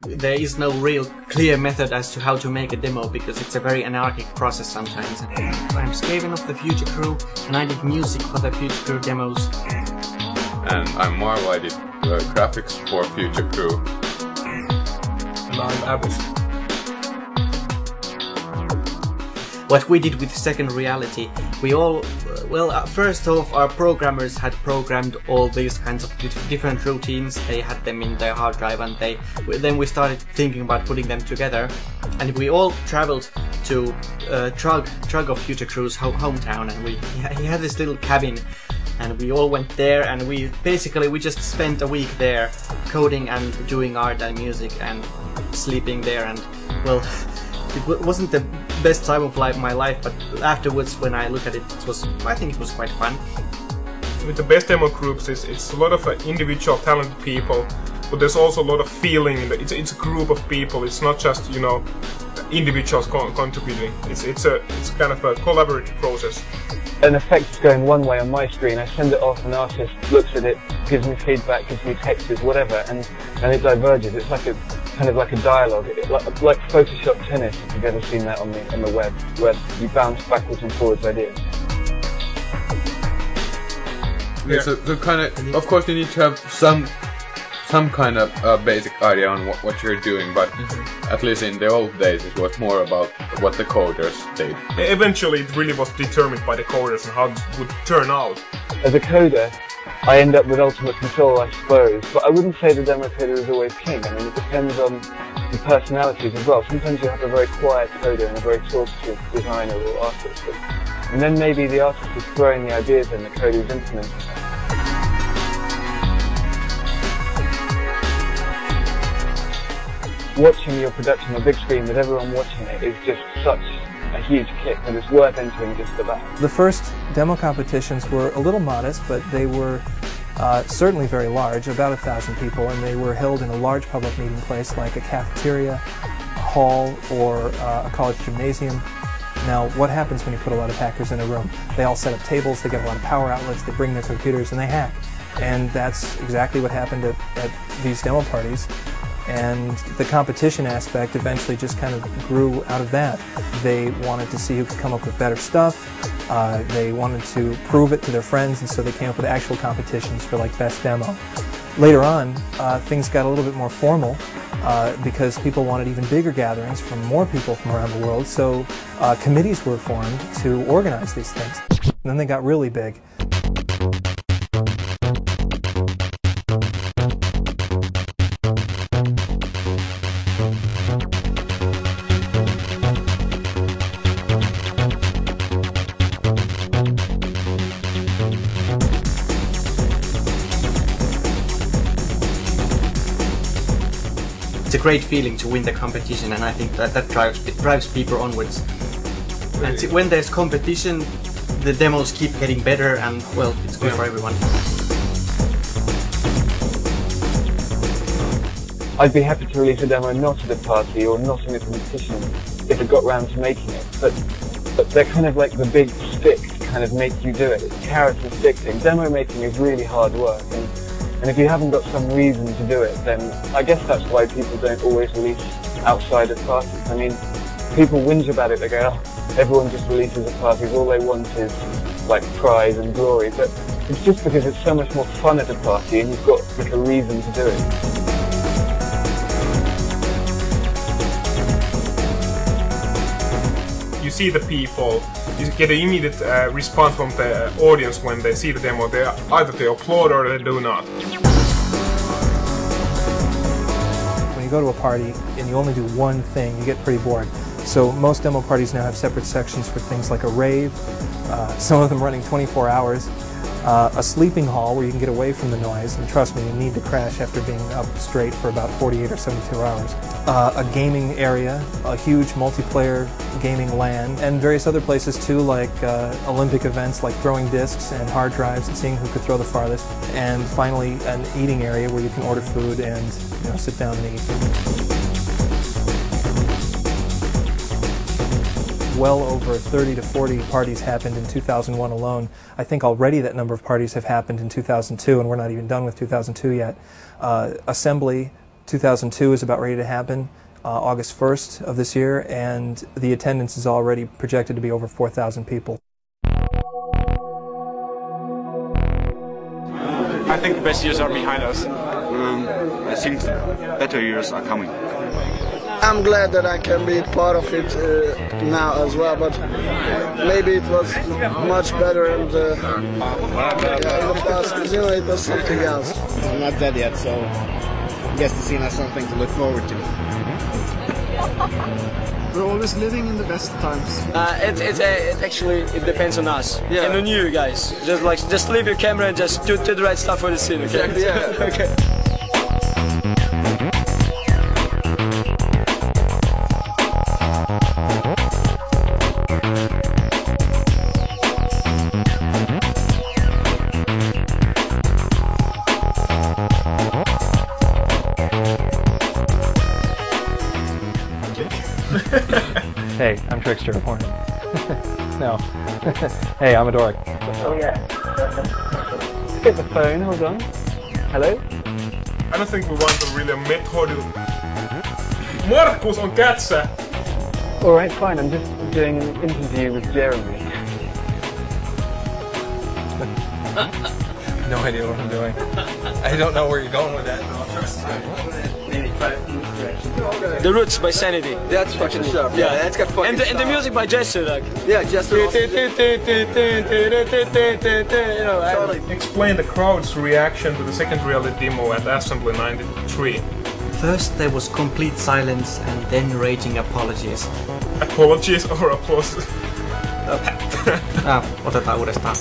There is no real clear method as to how to make a demo because it's a very anarchic process sometimes. I'm Skaven of the Future Crew and I did music for the Future Crew demos. And I'm Marvel, I did graphics for Future Crew. And I'm Abus. What we did with Second Reality, we all, first off, our programmers had programmed all these kinds of different routines. They had them in their hard drive, and then we started thinking about putting them together. And we all traveled to Trug of Future Crew's hometown, and he had this little cabin, and we all went there, and we just spent a week there, coding and doing art and music and sleeping there, and well. It wasn't the best time of my life, but afterwards, when I look at it, I think it was quite fun. With the best demo groups, it's a lot of individual talented people, but there's also a lot of feeling. It's a group of people. It's not just individuals contributing. It's kind of a collaborative process. An effect is going one way on my screen. I send it off, an artist looks at it, gives me feedback, gives me textures, whatever, and it diverges. It's like kind of like a dialogue, like Photoshop tennis, if you've ever seen that on the web, where you bounce backwards and forwards ideas. Yeah, so kind of course you need to have some kind of basic idea on what you're doing, but at least in the old days it was more about what the coders did. Eventually it really was determined by the coders and how it would turn out. As a coder, I end up with ultimate control, I suppose, but I wouldn't say the demo coder is always king. I mean, it depends on the personalities as well. Sometimes you have a very quiet coder and a very talkative designer or artist, and then maybe the artist is throwing the ideas in, the coder is implementing them. Watching your production on a big screen with everyone watching it is just such a huge kick, and it's worth entering just for that. The first demo competitions were a little modest, but they were certainly very large, about 1,000 people, and they were held in a large public meeting place like a cafeteria, a hall, or a college gymnasium. Now, what happens when you put a lot of hackers in a room? They all set up tables, they get a lot of power outlets, they bring their computers, and they hack. And that's exactly what happened at these demo parties. And the competition aspect eventually just kind of grew out of that. They wanted to see who could come up with better stuff. They wanted to prove it to their friends, and so they came up with actual competitions for like best demo. Later on, things got a little bit more formal because people wanted even bigger gatherings from more people from around the world, so committees were formed to organize these things. And then they got really big. It's a great feeling to win the competition, and I think that drives people onwards. And when there's competition, the demos keep getting better, and well, it's good for everyone. I'd be happy to release a demo not at a party or not in a competition if it got round to making it, but they're kind of like the big stick to kind of make you do it. It's carrot and stick thing. Demo making is really hard work, and if you haven't got some reason to do it, then I guess that's why people don't always release outside of parties. I mean, people whinge about it, they go, oh, everyone just releases at parties, all they want is like pride and glory, but it's just because it's so much more fun at a party and you've got like a reason to do it. You see the people, you get an immediate response from the audience when they see the demo. Either they applaud or they do not. When you go to a party and you only do one thing, you get pretty bored. So most demo parties now have separate sections for things like a rave, some of them running 24 hours, a sleeping hall where you can get away from the noise, and trust me, you need to crash after being up straight for about 48 or 72 hours. A gaming area, a huge multiplayer gaming LAN, and various other places too, like Olympic events like throwing discs and hard drives and seeing who could throw the farthest. And finally, an eating area where you can order food and sit down and eat. Well over 30 to 40 parties happened in 2001 alone. I think already that number of parties have happened in 2002, and we're not even done with 2002 yet. Assembly 2002 is about ready to happen, August 1st of this year, and the attendance is already projected to be over 4,000 people. I think the best years are behind us. I think better years are coming. I'm glad that I can be part of it now as well, but maybe it was much better in the past, because you know, it was something else. I'm not dead yet, so I guess the scene has something to look forward to. We're always living in the best times. It actually depends on us and on you guys. Just leave your camera and just do the right stuff for the scene. Okay? Exactly, yeah. Okay. Hey, I'm Trickster of Hornet. No. Hey, I'm a dork. Oh yeah. Get the phone, hold on. Hello? I don't think we want a really method. Markus on kätsä! Alright, fine, I'm just doing an interview with Jeremy. No idea what I'm doing. I don't know where you're going with that. The Roots by Sanity. That's fucking stuff. Yeah, that's got fucking and the music by Jester, like. Yeah, Jester. Totally. Explain the crowd's reaction to the second reality demo at Assembly 93. First there was complete silence and then raging apologies. Apologies or applause? Otetaan uudestaan.